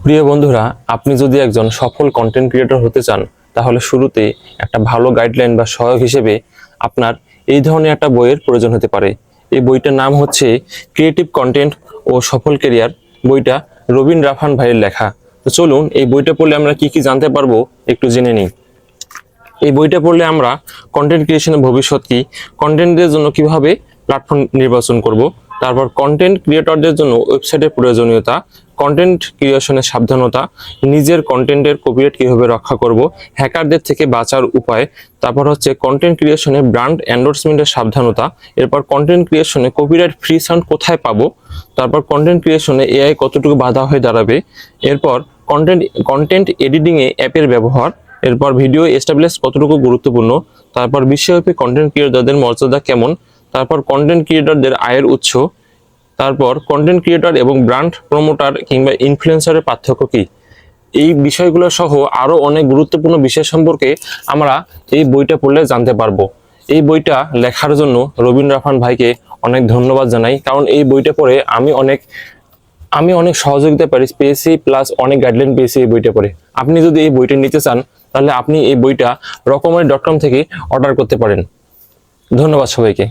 প্রিয় বন্ধুরা, আপনি যদি একজন সফল কন্টেন্ট ক্রিয়েটর হতে চান তাহলে শুরুতে একটা ভালো গাইডলাইন বা সহায়ক হিসেবে আপনার এই ধরনের একটা বইয়ের প্রয়োজন হতে পারে। এই বইটার নাম হচ্ছে ক্রিয়েটিভ কন্টেন্ট ও সফল ক্যারিয়ার। বইটা রবিন রাফান ভাইয়ের লেখা। তো চলুন এই বইটা পড়লে আমরা কি কি জানতে পারবো একটু জেনে নিই। এই বইটা পড়লে আমরা কন্টেন্ট ক্রিয়েশনের ভবিষ্যৎ কি, কন্টেন্টের জন্য কিভাবে প্ল্যাটফর্ম নির্বাচন করব, তারপর কন্টেন্ট ক্রিয়েটরদের জন্য ওয়েবসাইটের প্রয়োজনীয়তা, কন্টেন্ট ক্রিয়েশনের সাবধানতা, নিজের কন্টেন্টের কপিরাইট কিভাবে রক্ষা করব, হ্যাকারদের থেকে বাঁচার উপায়, তারপর হচ্ছে কন্টেন্ট ক্রিয়েশনে ব্র্যান্ড এন্ডোর্সমেন্টের সাবধানতা, এরপর কন্টেন্ট ক্রিয়েশনে কপিরাইট ফ্রি সাউন্ড কোথায় পাবো, তারপর কন্টেন্ট ক্রিয়েশনে এআই কতটুকু বাধা হয়ে দাঁড়াবে, এরপর কন্টেন্ট এডিটিং এ অ্যাপের ব্যবহার, এরপর ভিডিও এস্টাবলিশ কতটুকু গুরুত্বপূর্ণ, তারপর বিশ্বব্যাপী কন্টেন্ট ক্রিয়েটরদের মর্যাদা কেমন, তারপর কন্টেন্ট ক্রিয়েটরদের আয়ের উৎস, তারপর কন্টেন্ট ক্রিয়েটর এবং ব্র্যান্ড প্রমোটার কিংবা ইনফ্লুয়েন্সারের পার্থক্য কি। এই বিষয়গুলো সহ আরো অনেক গুরুত্বপূর্ণ বিষয় সম্পর্কে আমরা এই বইটা পড়লে জানতে পারবো। এই বইটা লেখার জন্য রবিন রাফান ভাইকে অনেক ধন্যবাদ জানাই, কারণ এই বইটা পড়ে আমি অনেক সহযোগিতা পেয়েছি, প্লাস অনেক গাইডলাইন পেয়েছি এই বইটা পড়ে। আপনি যদি এই বইটা নিতে চান তাহলে আপনি এই বইটা রকমারি.com থেকে অর্ডার করতে পারেন। ধন্যবাদ সবাইকে।